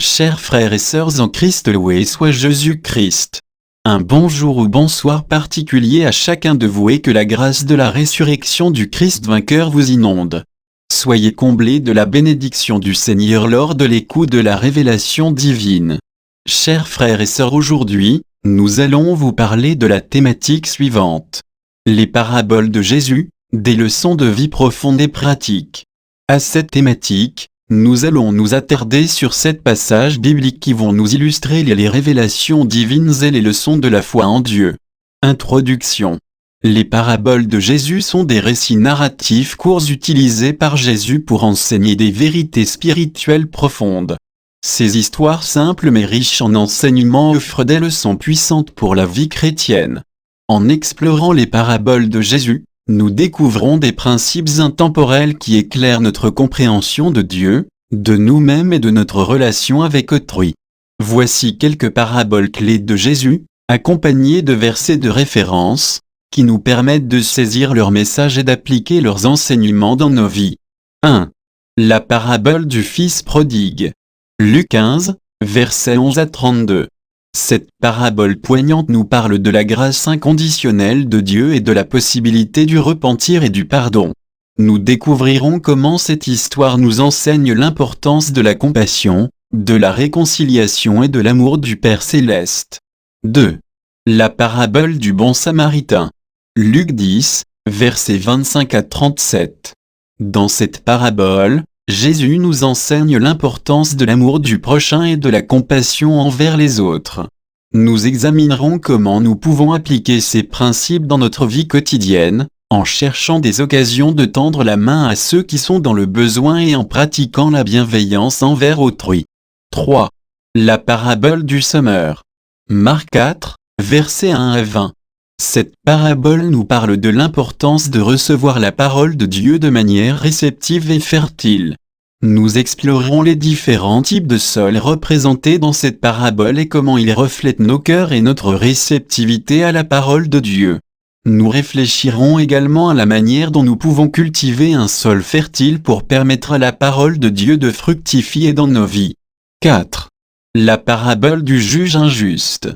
Chers frères et sœurs en Christ, loué soit Jésus-Christ. Un bonjour ou bonsoir particulier à chacun de vous et que la grâce de la résurrection du Christ vainqueur vous inonde. Soyez comblés de la bénédiction du Seigneur lors de l'écoute de la révélation divine. Chers frères et sœurs, aujourd'hui, nous allons vous parler de la thématique suivante. Les paraboles de Jésus, des leçons de vie profondes et pratiques. À cette thématique, nous allons nous attarder sur 7 passages bibliques qui vont nous illustrer les révélations divines et les leçons de la foi en Dieu. Introduction. Les paraboles de Jésus sont des récits narratifs courts utilisés par Jésus pour enseigner des vérités spirituelles profondes. Ces histoires simples mais riches en enseignements offrent des leçons puissantes pour la vie chrétienne. En explorant les paraboles de Jésus, nous découvrons des principes intemporels qui éclairent notre compréhension de Dieu, de nous-mêmes et de notre relation avec autrui. Voici quelques paraboles clés de Jésus, accompagnées de versets de référence, qui nous permettent de saisir leur message et d'appliquer leurs enseignements dans nos vies. 1. La parabole du Fils prodigue. Luc 15, versets 11 à 32. Cette parabole poignante nous parle de la grâce inconditionnelle de Dieu et de la possibilité du repentir et du pardon. Nous découvrirons comment cette histoire nous enseigne l'importance de la compassion, de la réconciliation et de l'amour du Père céleste. 2. La parabole du bon samaritain. Luc 10, versets 25 à 37. Dans cette parabole, Jésus nous enseigne l'importance de l'amour du prochain et de la compassion envers les autres. Nous examinerons comment nous pouvons appliquer ces principes dans notre vie quotidienne, en cherchant des occasions de tendre la main à ceux qui sont dans le besoin et en pratiquant la bienveillance envers autrui. 3. La parabole du semeur. Marc 4, versets 1 à 20. Cette parabole nous parle de l'importance de recevoir la parole de Dieu de manière réceptive et fertile. Nous explorerons les différents types de sols représentés dans cette parabole et comment ils reflètent nos cœurs et notre réceptivité à la parole de Dieu. Nous réfléchirons également à la manière dont nous pouvons cultiver un sol fertile pour permettre à la parole de Dieu de fructifier dans nos vies. 4. La parabole du juge injuste.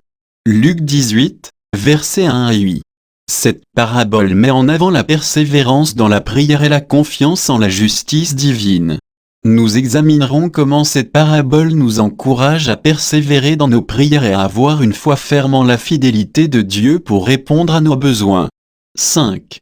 Luc 18, versets 1 à 8. Cette parabole met en avant la persévérance dans la prière et la confiance en la justice divine. Nous examinerons comment cette parabole nous encourage à persévérer dans nos prières et à avoir une foi ferme en la fidélité de Dieu pour répondre à nos besoins. 5.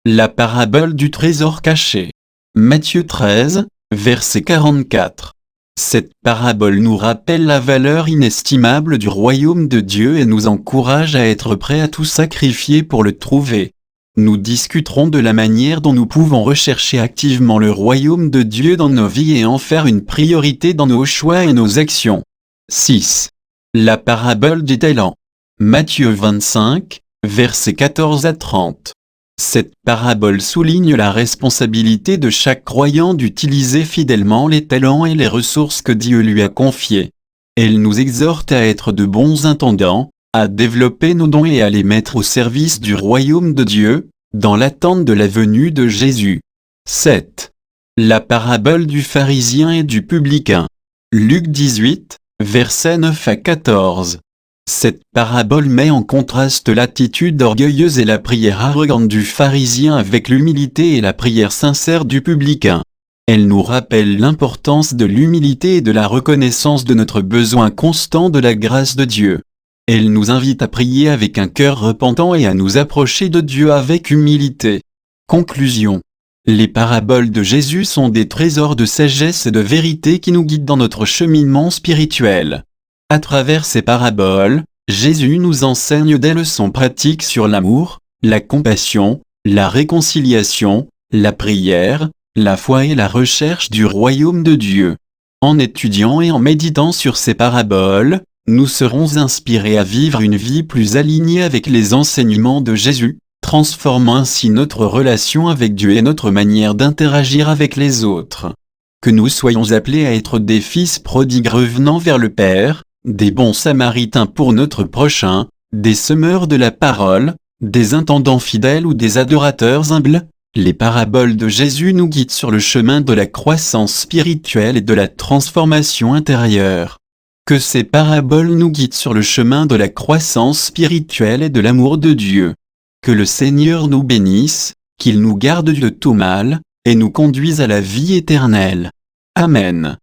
La parabole du trésor caché. Matthieu 13, verset 44. Cette parabole nous rappelle la valeur inestimable du royaume de Dieu et nous encourage à être prêts à tout sacrifier pour le trouver. Nous discuterons de la manière dont nous pouvons rechercher activement le royaume de Dieu dans nos vies et en faire une priorité dans nos choix et nos actions. 6. La parabole des talents. Matthieu 25, versets 14 à 30. Cette parabole souligne la responsabilité de chaque croyant d'utiliser fidèlement les talents et les ressources que Dieu lui a confiés. Elle nous exhorte à être de bons intendants, à développer nos dons et à les mettre au service du royaume de Dieu, dans l'attente de la venue de Jésus. 7. La parabole du pharisien et du publicain. Luc 18, versets 9 à 14. Cette parabole met en contraste l'attitude orgueilleuse et la prière arrogante du pharisien avec l'humilité et la prière sincère du publicain. Elle nous rappelle l'importance de l'humilité et de la reconnaissance de notre besoin constant de la grâce de Dieu. Elle nous invite à prier avec un cœur repentant et à nous approcher de Dieu avec humilité. Conclusion. Les paraboles de Jésus sont des trésors de sagesse et de vérité qui nous guident dans notre cheminement spirituel. À travers ces paraboles, Jésus nous enseigne des leçons pratiques sur l'amour, la compassion, la réconciliation, la prière, la foi et la recherche du royaume de Dieu. En étudiant et en méditant sur ces paraboles, nous serons inspirés à vivre une vie plus alignée avec les enseignements de Jésus, transformant ainsi notre relation avec Dieu et notre manière d'interagir avec les autres. Que nous soyons appelés à être des fils prodigues revenant vers le Père, des bons samaritains pour notre prochain, des semeurs de la parole, des intendants fidèles ou des adorateurs humbles. Les paraboles de Jésus nous guident sur le chemin de la croissance spirituelle et de la transformation intérieure. Que ces paraboles nous guident sur le chemin de la croissance spirituelle et de l'amour de Dieu. Que le Seigneur nous bénisse, qu'il nous garde de tout mal, et nous conduise à la vie éternelle. Amen.